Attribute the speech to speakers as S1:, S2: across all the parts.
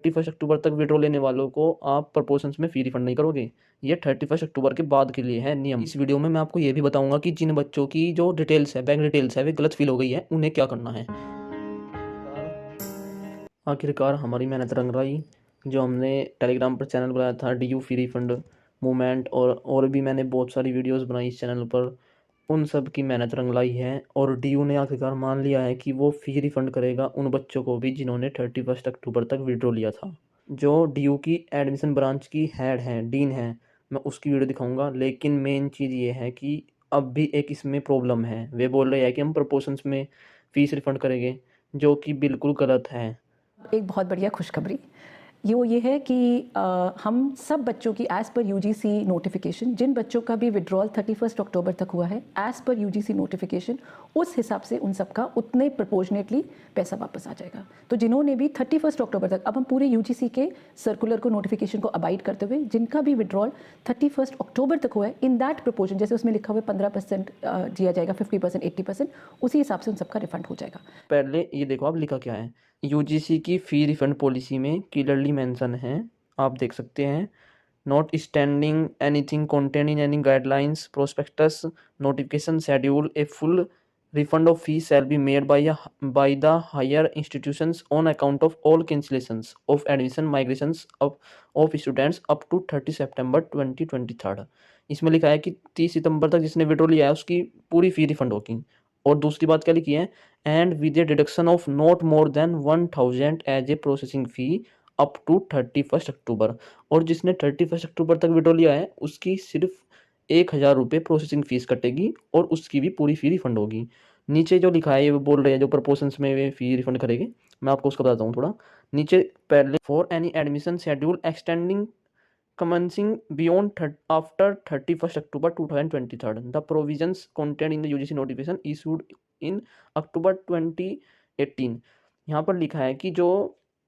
S1: 31 अक्टूबर तक विड्रॉ लेने वालों को आप प्रपोर्शंस में फी रिफंड नहीं करोगे। ये 31 अक्टूबर के बाद के लिए है नियम। इस वीडियो में मैं आपको ये भी बताऊंगा कि जिन बच्चों की जो डिटेल्स है, बैंक डिटेल्स है, वे गलत फिल हो गई है, उन्हें क्या करना है। आखिरकार हमारी मेहनत रंग लाई। जो हमने टेलीग्राम पर चैनल बनाया था DU फी रिफंड मूवमेंट, और भी मैंने बहुत सारी वीडियोस बनाई इस चैनल पर, उन सब की मेहनत रंग लाई है। और DU ने आखिरकार मान लिया है कि वो फ़ी रिफ़ंड करेगा उन बच्चों को भी जिन्होंने 31 अक्टूबर तक विड्रॉ लिया था। जो DU की एडमिशन ब्रांच की हेड हैं, डीन हैं, मैं उसकी वीडियो दिखाऊंगा। लेकिन मेन चीज़ ये है कि अब भी एक इसमें प्रॉब्लम है। वे बोल रहे हैं कि हम प्रपोर्शंस में फ़ीस रिफ़ंड करेंगे, जो कि बिल्कुल गलत है।
S2: एक बहुत बढ़िया खुशखबरी ये है कि हम सब बच्चों की एज़ पर UGC नोटिफिकेशन, जिन बच्चों का भी विड्रॉल 31 अक्टूबर तक हुआ है, एज़ पर UGC नोटिफिकेशन उस हिसाब से उन सब का उतने प्रपोर्शनेटली पैसा वापस आ जाएगा। तो जिन्होंने भी 31 अक्टूबर तक, अब हम पूरे UGC के सर्कुलर को, नोटिफिकेशन को अबाइड करते हुए जिनका भी विड्रॉल 31 अक्टूबर तक हुआ है, इन दैट प्रपोर्शन, जैसे उसमें लिखा हुआ है 15% दिया जाएगा, 50%, 80%, उसी हिसाब से उन सबका रिफंड हो जाएगा।
S1: पहले ये देखो आप लिखा क्या है। UGC की फ़ी रिफ़ंड पॉलिसी में क्लियरली मेंशन है, आप देख सकते हैं, not standing anything contain in any guidelines, prospectus, notification, schedule, a full refund of fees shall be made by the higher institutions on account of all cancellations of admission migrations of students up to 30 September 2023। इसमें लिखा है कि 30 सितंबर तक जिसने withdraw लिया है उसकी पूरी फी रिफंड होगी। और दूसरी बात क्या लिखी है, and with a deduction of not more than 1000 as a processing fee up to 31 October. और जिसने 31 अक्टूबर तक विड्रॉ लिया है उसकी सिर्फ 1000 रुपये प्रोसेसिंग फीस कटेगी और उसकी भी पूरी फी रिफंड होगी। नीचे जो लिखा है ये बोल रहे हैं जो प्रपोर्शंस में वे फी रिफंड करेंगे, मैं आपको उसका बताता हूँ थोड़ा। नीचे पहले, for any admission schedule extending commencing beyond after 31st October 2023, the provisions contained in the UGC notification issued in October 2018। यहाँ पर लिखा है कि जो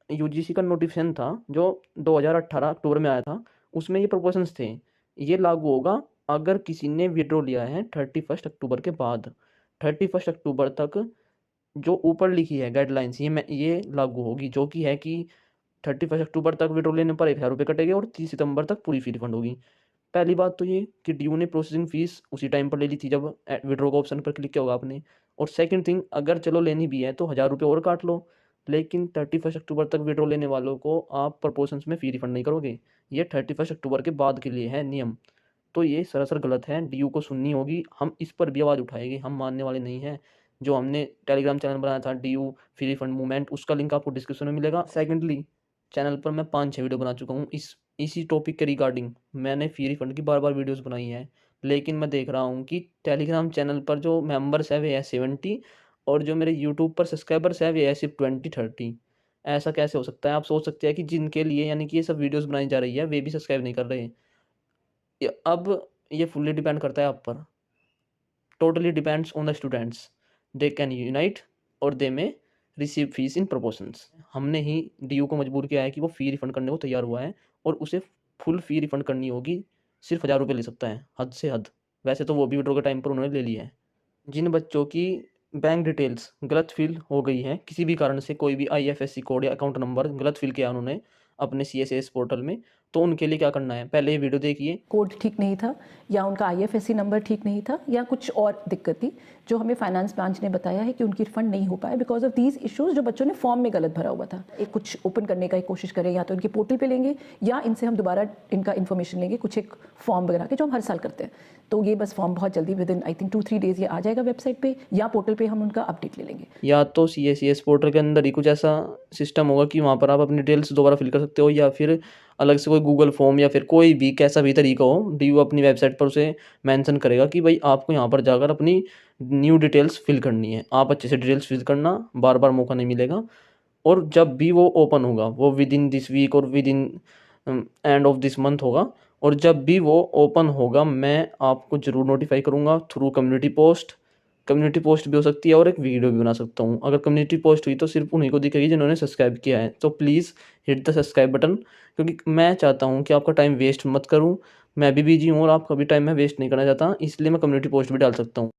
S1: UGC का नोटिफिकेशन था जो 2018 अक्टूबर में आया था, उसमें ये प्रोपोर्शंस थे। ये लागू होगा अगर किसी ने विड्रॉ लिया है 31 अक्टूबर के बाद। 31 अक्टूबर तक जो ऊपर लिखी है गाइडलाइंस, ये लागू होगी, जो कि है कि 31 अक्टूबर तक विड्रॉ लेने पर 1000 रुपये कटेंगे और 30 सितंबर तक पूरी फी रिफंड होगी। पहली बात तो ये कि DU ने प्रोसेसिंग फीस उसी टाइम पर ले ली थी जब विड्रॉ का ऑप्शन पर क्लिक किया होगा आपने। और सेकंड थिंग, अगर चलो लेनी भी है तो 1000 रुपये और काट लो, लेकिन 31 अक्टूबर तक विड्रॉ लेने वालों को आप प्रपोर्शंस में फ़ी रिफंड नहीं करोगे। ये 31 अक्टूबर के बाद के लिए है नियम। तो ये सरासर गलत है, DU को सुननी होगी। हम इस पर भी आवाज़ उठाएंगे, हम मानने वाले नहीं हैं। जो हमने टेलीग्राम चैनल बनाया था DU फी रिफंड मूवमेंट, उसका लिंक आपको डिस्क्रिप्शन में मिलेगा। सेकेंडली, चैनल पर मैं 5-6 वीडियो बना चुका हूँ इसी टॉपिक के रिगार्डिंग। मैंने फी रिफंड की बार वीडियोस बनाई हैं, लेकिन मैं देख रहा हूँ कि टेलीग्राम चैनल पर जो मेंबर्स है वे है 70 और जो मेरे यूट्यूब पर सब्सक्राइबर्स है वे है सिर्फ 20-30। ऐसा कैसे हो सकता है? आप सोच सकते हैं कि जिनके लिए यानी कि ये सब वीडियोस बनाई जा रही है वे भी सब्सक्राइब नहीं कर रहे। अब ये फुल्ली डिपेंड करता है आप पर, totally depends on the students, they can unite और दे में रिसीव फीस इन प्रोपोर्शंस। हमने ही DU को मजबूर किया है कि वो फ़ी रिफ़ंड करने को तैयार हुआ है और उसे फुल फ़ी रिफ़ंड करनी होगी। सिर्फ 1000 रुपये ले सकता है, हद से हद। वैसे तो वो भी विड्रॉ के टाइम पर उन्होंने ले लिया है। जिन बच्चों की बैंक डिटेल्स गलत फिल हो गई है किसी भी कारण से, कोई भी IFSC कोड या अकाउंट नंबर गलत फिल किया उन्होंने अपने CSS पोर्टल में, तो उनके लिए क्या करना है, पहले ये वीडियो देखिए।
S2: कोड ठीक नहीं था, या उनका IFSC नंबर ठीक नहीं था, या कुछ और दिक्कत थी जो हमें फाइनेंस ब्रांच ने बताया है कि उनकी रिफंड नहीं हो पाया बिकॉज ऑफ दीज इश्यूज। जो बच्चों ने फॉर्म में गलत भरा हुआ था, एक कुछ ओपन करने का एक कोशिश करें, या तो इनके पोर्टल पे लेंगे या इनसे हम दोबारा इनका इन्फॉर्मेशन लेंगे, कुछ एक फॉर्म बना के, जो हम हर साल करते हैं। तो ये बस फॉर्म बहुत जल्दी with in I think 2-3 days ये आ जाएगा वेबसाइट पे, या पोर्टल पे हम उनका अपडेट ले लेंगे।
S1: या तो CSS पोर्टल के अंदर ही कुछ ऐसा सिस्टम होगा कि वहाँ पर आप अपनी डिटेल्स दोबारा फिल कर सकते हो, या फिर अलग से कोई गूगल फॉर्म या फिर कोई भी कैसा भी तरीका हो, DU अपनी वेबसाइट पर उसे मेंशन करेगा कि भाई आपको यहाँ पर जाकर अपनी न्यू डिटेल्स फिल करनी है। आप अच्छे से डिटेल्स फिल करना, बार बार मौका नहीं मिलेगा। और जब भी वो ओपन होगा, वो विद इन दिस वीक और with in end of this month होगा, और जब भी वो ओपन होगा मैं आपको ज़रूर नोटिफाई करूँगा थ्रू कम्युनिटी पोस्ट भी हो सकती है और एक वीडियो भी बना सकता हूँ। अगर कम्युनिटी पोस्ट हुई तो सिर्फ उन्हीं को दिखेगी जिन्होंने सब्सक्राइब किया है। तो please hit the subscribe button, क्योंकि मैं चाहता हूँ कि आपका टाइम वेस्ट मत करूँ। मैं भी बिजी हूँ और आपका भी टाइम मैं वेस्ट नहीं करना चाहता, इसलिए मैं कम्युनिटी पोस्ट भी डाल सकता हूँ।